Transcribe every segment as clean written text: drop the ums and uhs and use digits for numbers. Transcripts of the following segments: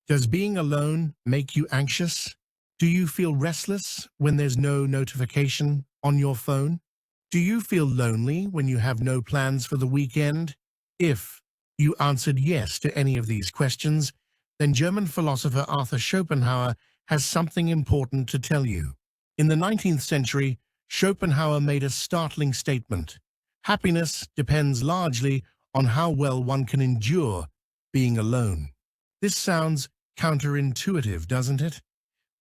Does being alone make you anxious? Do you feel restless when there's no notification on your phone? Do you feel lonely when you have no plans for the weekend? If you answered yes to any of these questions, then German philosopher Arthur Schopenhauer has something important to tell you. In the 19th century, Schopenhauer made a startling statement. Happiness depends largely on how well one can endure being alone. This sounds counterintuitive, doesn't it?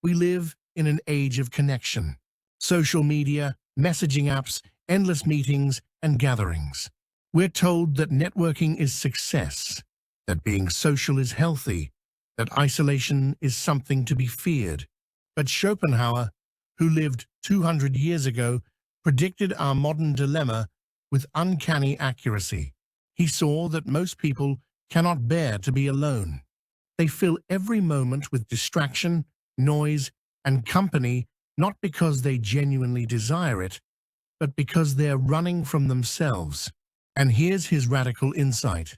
We live in an age of connection. Social media, messaging apps, endless meetings and gatherings. We're told that networking is success, that being social is healthy, that isolation is something to be feared. But Schopenhauer, who lived 200 years ago, predicted our modern dilemma with uncanny accuracy. He saw that most people cannot bear to be alone. They fill every moment with distraction, noise, and company, not because they genuinely desire it, but because they're running from themselves. And here's his radical insight.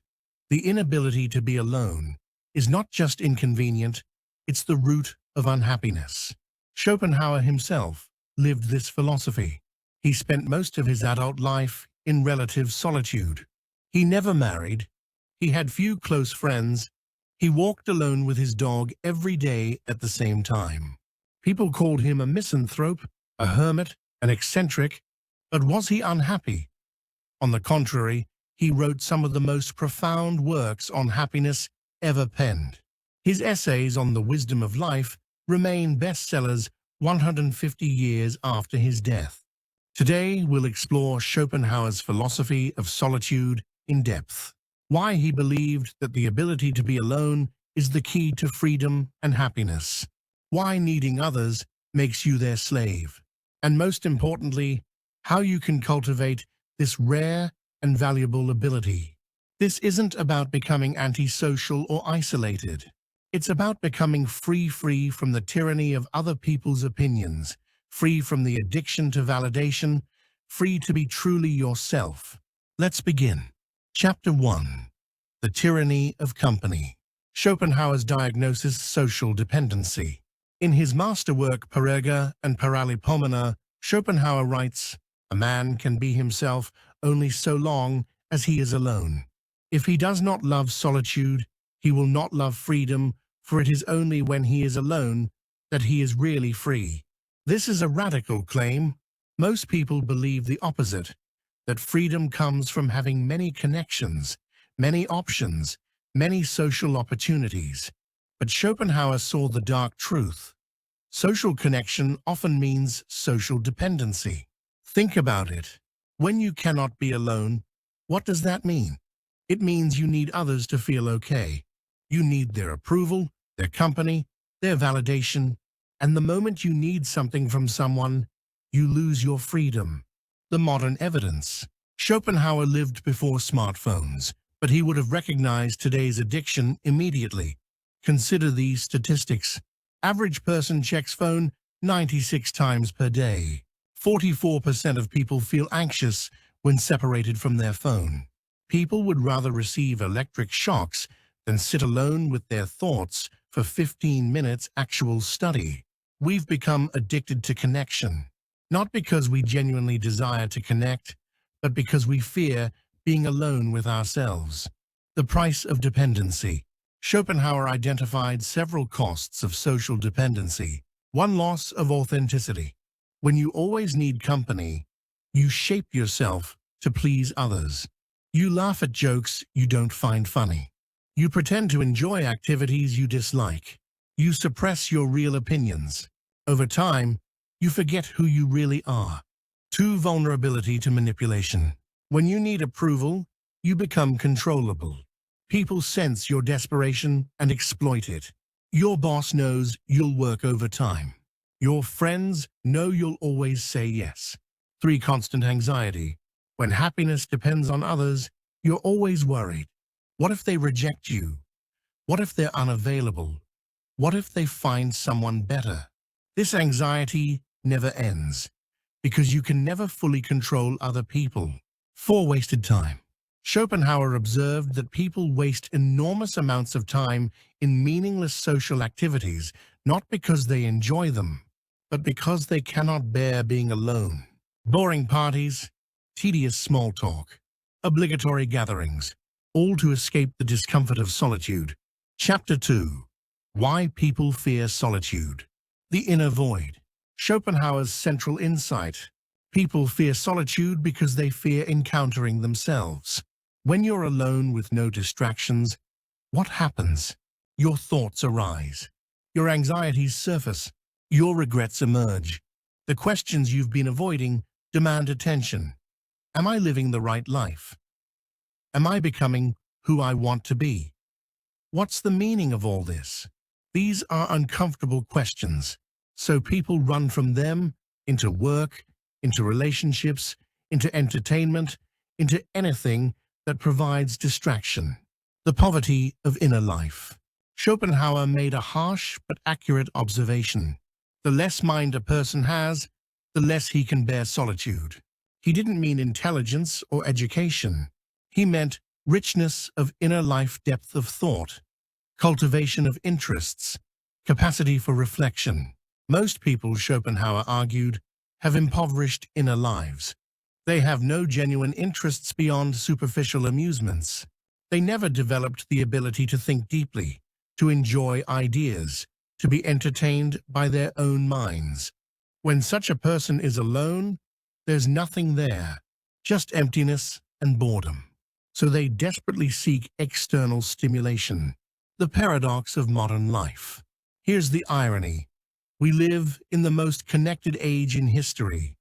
The inability to be alone is not just inconvenient, it's the root of unhappiness. Schopenhauer himself lived this philosophy. He spent most of his adult life in relative solitude. He never married. He had few close friends. He walked alone with his dog every day at the same time. People called him a misanthrope, a hermit, an eccentric, but was he unhappy? On the contrary, he wrote some of the most profound works on happiness ever penned. His essays on the wisdom of life remain bestsellers 150 years after his death. Today, we'll explore Schopenhauer's philosophy of solitude in depth. Why he believed that the ability to be alone is the key to freedom and happiness. Why needing others makes you their slave. And most importantly, how you can cultivate this rare and valuable ability. This isn't about becoming antisocial or isolated. It's about becoming free from the tyranny of other people's opinions, free from the addiction to validation, free to be truly yourself. Let's begin. Chapter 1. The Tyranny of Company. Schopenhauer's diagnosis: social dependency. In his masterwork Parerga and Paralipomena, Schopenhauer writes, "A man can be himself only so long as he is alone. If he does not love solitude, he will not love freedom, for it is only when he is alone that he is really free." This is a radical claim. Most people believe the opposite, that freedom comes from having many connections, many options, many social opportunities. But Schopenhauer saw the dark truth. Social connection often means social dependency. Think about it. When you cannot be alone, what does that mean? It means you need others to feel okay. You need their approval, their company, their validation, and the moment you need something from someone, you lose your freedom. The modern evidence. Schopenhauer lived before smartphones, but he would have recognized today's addiction immediately. Consider these statistics. Average person checks phone 96 times per day. 44% of people feel anxious when separated from their phone. People would rather receive electric shocks than sit alone with their thoughts for 15 minutes actual study. We've become addicted to connection. Not because we genuinely desire to connect, but because we fear being alone with ourselves. The price of dependency. Schopenhauer identified several costs of social dependency. 1. Loss of authenticity. When you always need company, you shape yourself to please others. You laugh at jokes you don't find funny. You pretend to enjoy activities you dislike. You suppress your real opinions. Over time, you forget who you really are. 2. Vulnerability to manipulation. When you need approval, you become controllable. People sense your desperation and exploit it. Your boss knows you'll work overtime. Your friends know you'll always say yes. 3. Constant anxiety. When happiness depends on others, you're always worried. What if they reject you? What if they're unavailable? What if they find someone better? This anxiety never ends, because you can never fully control other people. 4. Wasted time. Schopenhauer observed that people waste enormous amounts of time in meaningless social activities, not because they enjoy them, but because they cannot bear being alone. Boring parties, tedious small talk, obligatory gatherings, all to escape the discomfort of solitude. Chapter 2. Why People Fear Solitude. The Inner Void. Schopenhauer's central insight. People fear solitude because they fear encountering themselves. When you're alone with no distractions, what happens? Your thoughts arise. Your anxieties surface. Your regrets emerge. The questions you've been avoiding demand attention. Am I living the right life? Am I becoming who I want to be? What's the meaning of all this? These are uncomfortable questions, so people run from them into work, into relationships, into entertainment, into anything that provides distraction. The poverty of inner life. Schopenhauer made a harsh but accurate observation. The less mind a person has, the less he can bear solitude. He didn't mean intelligence or education. He meant richness of inner life, depth of thought, cultivation of interests, capacity for reflection. Most people, Schopenhauer argued, have impoverished inner lives. They have no genuine interests beyond superficial amusements. They never developed the ability to think deeply, to enjoy ideas, to be entertained by their own minds. When such a person is alone, there's nothing there, just emptiness and boredom. So they desperately seek external stimulation. The paradox of modern life. Here's the irony. We live in the most connected age in history,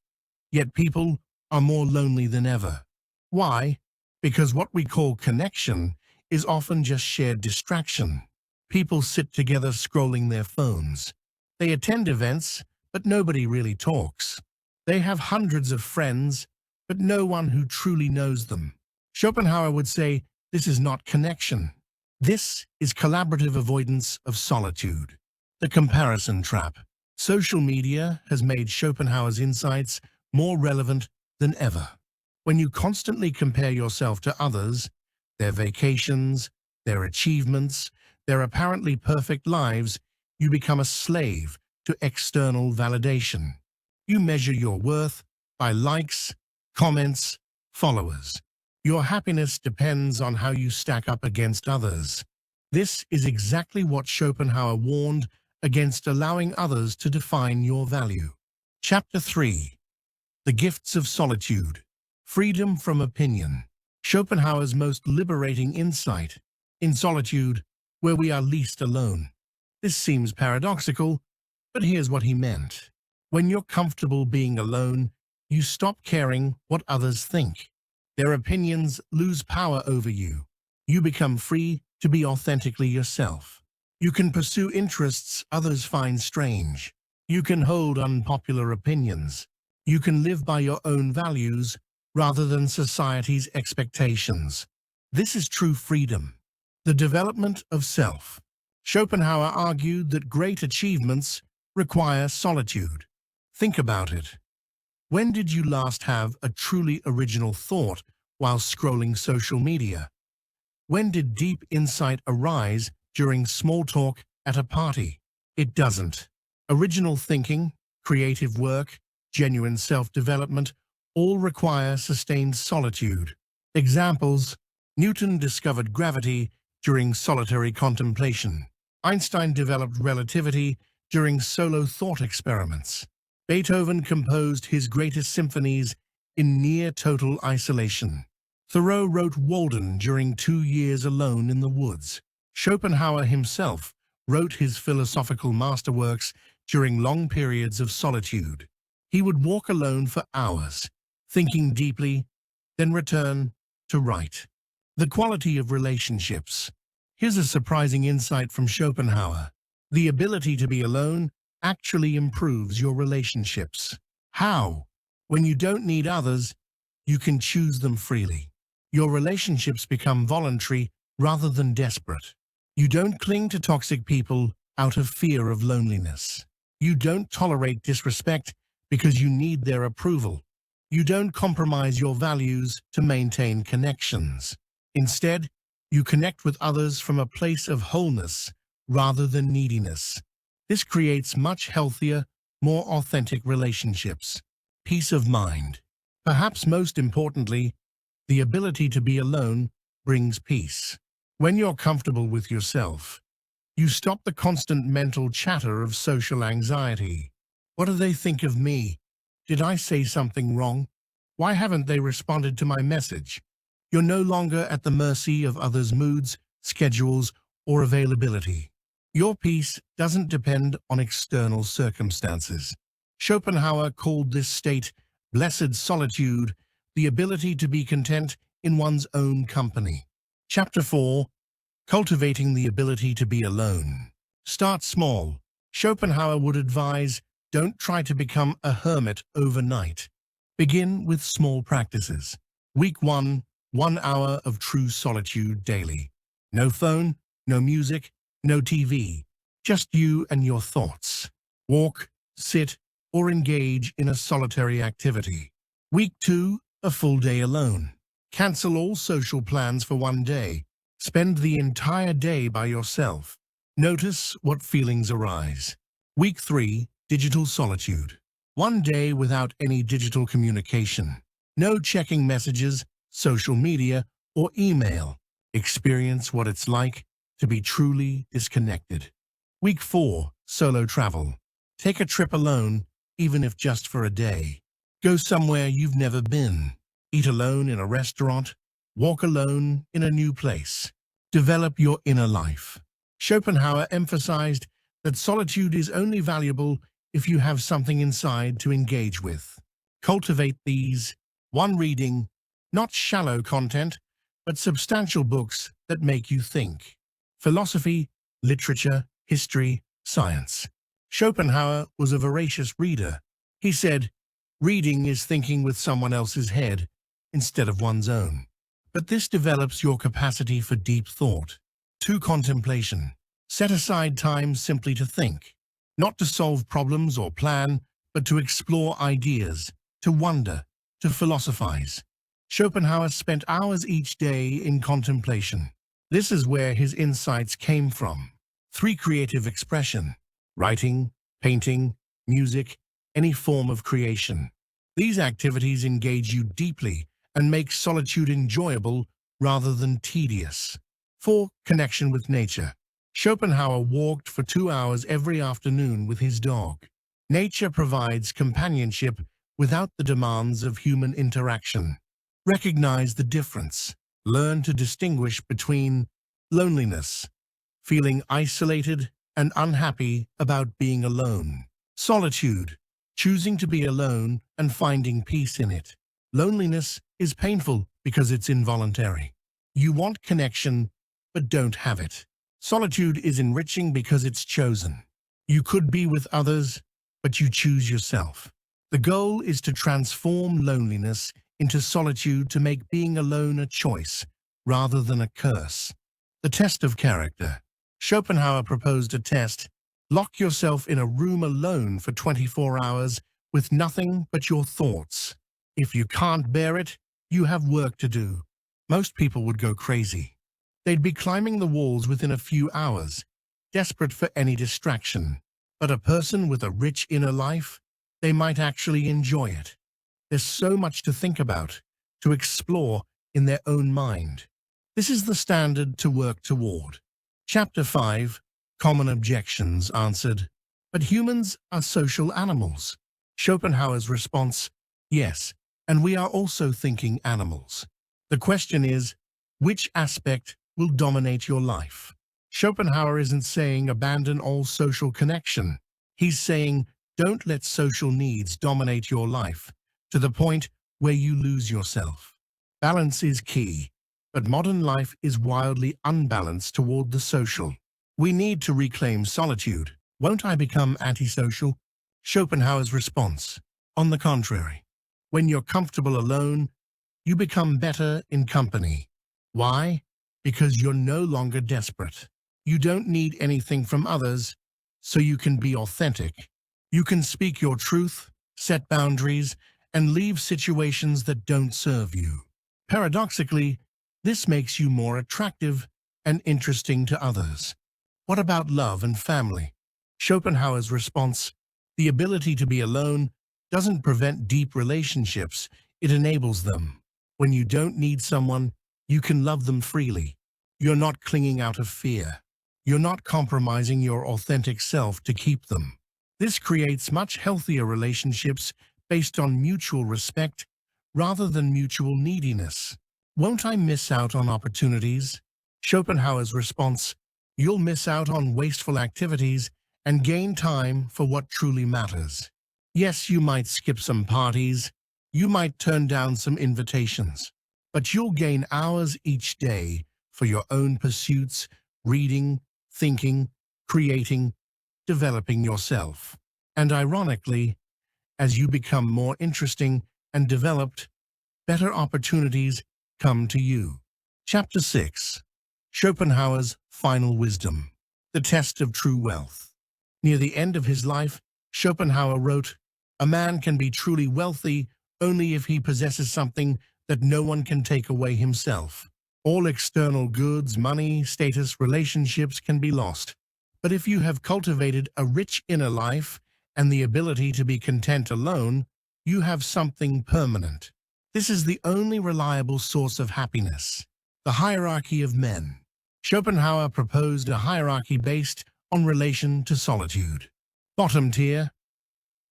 yet people are more lonely than ever. Why? Because what we call connection is often just shared distraction. People sit together scrolling their phones. They attend events, but nobody really talks. They have hundreds of friends, but no one who truly knows them. Schopenhauer would say, this is not connection. This is collaborative avoidance of solitude. The comparison trap. Social media has made Schopenhauer's insights more relevant than ever. When you constantly compare yourself to others, their vacations, their achievements, their apparently perfect lives, you become a slave to external validation. You measure your worth by likes, comments, followers. Your happiness depends on how you stack up against others. This is exactly what Schopenhauer warned against, allowing others to define your value. Chapter 3. The Gifts of Solitude. Freedom from Opinion. Schopenhauer's most liberating insight. In solitude, where we are least alone. This seems paradoxical, but here's what he meant. When you're comfortable being alone, you stop caring what others think. Their opinions lose power over you. You become free to be authentically yourself. You can pursue interests others find strange. You can hold unpopular opinions. You can live by your own values rather than society's expectations. This is true freedom. The development of self. Schopenhauer argued that great achievements require solitude. Think about it. When did you last have a truly original thought while scrolling social media? When did deep insight arise during small talk at a party? It doesn't. Original thinking, creative work, genuine self-development all require sustained solitude. Examples: Newton discovered gravity during solitary contemplation. Einstein developed relativity during solo thought experiments. Beethoven composed his greatest symphonies in near-total isolation. Thoreau wrote Walden during 2 years alone in the woods. Schopenhauer himself wrote his philosophical masterworks during long periods of solitude. He would walk alone for hours, thinking deeply, then return to write. The quality of relationships. Here's a surprising insight from Schopenhauer. The ability to be alone actually improves your relationships. How? When you don't need others, you can choose them freely. Your relationships become voluntary rather than desperate. You don't cling to toxic people out of fear of loneliness. You don't tolerate disrespect because you need their approval. You don't compromise your values to maintain connections. Instead, you connect with others from a place of wholeness rather than neediness. This creates much healthier, more authentic relationships. Peace of mind. Perhaps most importantly, the ability to be alone brings peace. When you're comfortable with yourself, you stop the constant mental chatter of social anxiety. What do they think of me? Did I say something wrong? Why haven't they responded to my message? You're no longer at the mercy of others' moods, schedules, or availability. Your peace doesn't depend on external circumstances. Schopenhauer called this state blessed solitude, the ability to be content in one's own company. Chapter 4. Cultivating the ability to be alone. Start small. Schopenhauer would advise, don't try to become a hermit overnight. Begin with small practices. Week 1, 1 hour of true solitude daily. No phone, no music, no TV. Just you and your thoughts. Walk, sit, or engage in a solitary activity. Week 2, a full day alone. Cancel all social plans for 1 day. Spend the entire day by yourself. Notice what feelings arise. Week 3, digital solitude. 1 day without any digital communication. No checking messages, social media, or email. Experience what it's like to be truly disconnected. Week 4, solo travel. Take a trip alone, even if just for a day. Go somewhere you've never been. Eat alone in a restaurant. Walk alone in a new place. Develop your inner life. Schopenhauer emphasized that solitude is only valuable if you have something inside to engage with. Cultivate these. 1. Reading, not shallow content, but substantial books that make you think. Philosophy, literature, history, science. Schopenhauer was a voracious reader. He said, reading is thinking with someone else's head instead of one's own. But this develops your capacity for deep thought. 2. Contemplation. Set aside time simply to think, not to solve problems or plan, but to explore ideas, to wonder, to philosophize. Schopenhauer spent hours each day in contemplation. This is where his insights came from. 3. Creative expression. Writing, painting, music, any form of creation. These activities engage you deeply and make solitude enjoyable rather than tedious. 4. Connection with nature. Schopenhauer walked for 2 hours every afternoon with his dog. Nature provides companionship without the demands of human interaction. Recognize the difference. Learn to distinguish between loneliness, feeling isolated and unhappy about being alone. Solitude, choosing to be alone and finding peace in it. Loneliness is painful because it's involuntary. You want connection, but don't have it. Solitude is enriching because it's chosen. You could be with others, but you choose yourself. The goal is to transform loneliness into solitude to make being alone a choice rather than a curse. The test of character. Schopenhauer proposed a test. Lock yourself in a room alone for 24 hours with nothing but your thoughts. If you can't bear it, you have work to do. Most people would go crazy. They'd be climbing the walls within a few hours, desperate for any distraction. But a person with a rich inner life, they might actually enjoy it. There's so much to think about, to explore in their own mind. This is the standard to work toward. Chapter 5. Common objections answered. But humans are social animals. Schopenhauer's response, yes, and we are also thinking animals. The question is, which aspect will dominate your life? Schopenhauer isn't saying abandon all social connection. He's saying don't let social needs dominate your life to the point where you lose yourself. Balance is key, but modern life is wildly unbalanced toward the social. We need to reclaim solitude. Won't I become antisocial? Schopenhauer's response, on the contrary. When you're comfortable alone, you become better in company. Why? Because you're no longer desperate. You don't need anything from others, so you can be authentic. You can speak your truth, set boundaries, and leave situations that don't serve you. Paradoxically, this makes you more attractive and interesting to others. What about love and family? Schopenhauer's response: the ability to be alone doesn't prevent deep relationships, it enables them. When you don't need someone, you can love them freely. You're not clinging out of fear. You're not compromising your authentic self to keep them. This creates much healthier relationships based on mutual respect rather than mutual neediness. Won't I miss out on opportunities? Schopenhauer's response: you'll miss out on wasteful activities and gain time for what truly matters. Yes, you might skip some parties, you might turn down some invitations, but you'll gain hours each day for your own pursuits, reading, thinking, creating, developing yourself. And ironically, as you become more interesting and developed, better opportunities come to you. Chapter 6. Schopenhauer's Final Wisdom. The Test of True Wealth. Near the end of his life, Schopenhauer wrote, "A man can be truly wealthy only if he possesses something that no one can take away himself. All external goods, money, status, relationships can be lost. But if you have cultivated a rich inner life and the ability to be content alone, you have something permanent. This is the only reliable source of happiness." The hierarchy of men. Schopenhauer proposed a hierarchy based on relation to solitude. Bottom tier: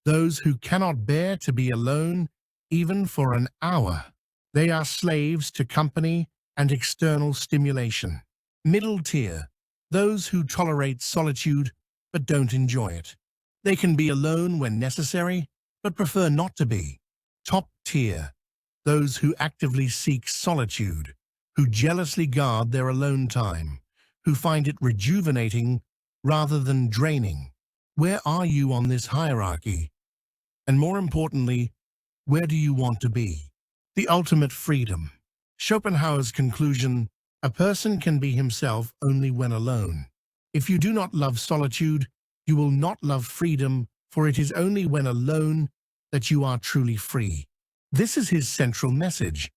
those who cannot bear to be alone even for an hour. They are slaves to company and external stimulation. Middle tier: those who tolerate solitude but don't enjoy it. They can be alone when necessary, but prefer not to be. Top tier: those who actively seek solitude, who jealously guard their alone time, who find it rejuvenating rather than draining. Where are you on this hierarchy? And more importantly, where do you want to be? The ultimate freedom. Schopenhauer's conclusion: a person can be himself only when alone. If you do not love solitude, you will not love freedom, for it is only when alone that you are truly free. This is his central message.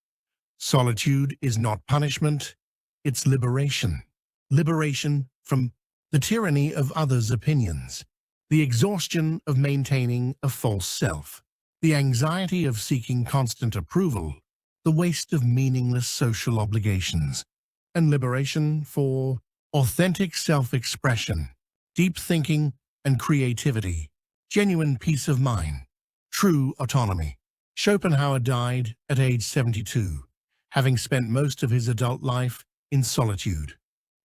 Solitude is not punishment, it's liberation. Liberation from the tyranny of others' opinions, the exhaustion of maintaining a false self, the anxiety of seeking constant approval, the waste of meaningless social obligations, and liberation for authentic self-expression, deep thinking and creativity, genuine peace of mind, true autonomy. Schopenhauer died at age 72, having spent most of his adult life in solitude.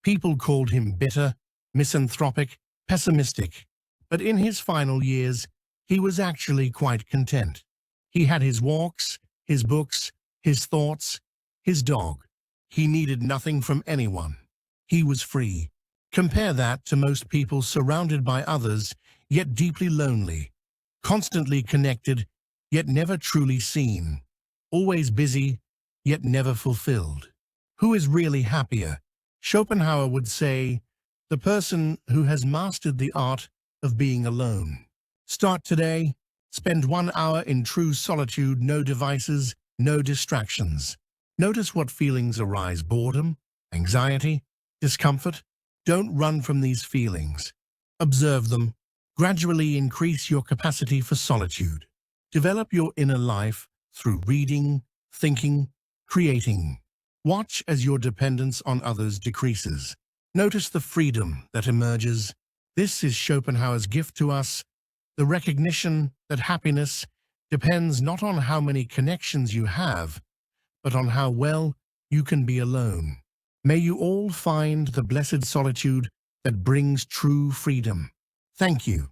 People called him bitter, misanthropic, pessimistic, but in his final years, he was actually quite content. He had his walks, his books, his thoughts, his dog. He needed nothing from anyone. He was free. Compare that to most people surrounded by others, yet deeply lonely, constantly connected, yet never truly seen, always busy, yet never fulfilled. Who is really happier? Schopenhauer would say, the person who has mastered the art of being alone. Start today. Spend 1 hour in true solitude, no devices, no distractions. Notice what feelings arise: boredom, anxiety, discomfort. Don't run from these feelings. Observe them. Gradually increase your capacity for solitude. Develop your inner life through reading, thinking, creating. Watch as your dependence on others decreases. Notice the freedom that emerges. This is Schopenhauer's gift to us, the recognition that happiness depends not on how many connections you have, but on how well you can be alone. May you all find the blessed solitude that brings true freedom. Thank you.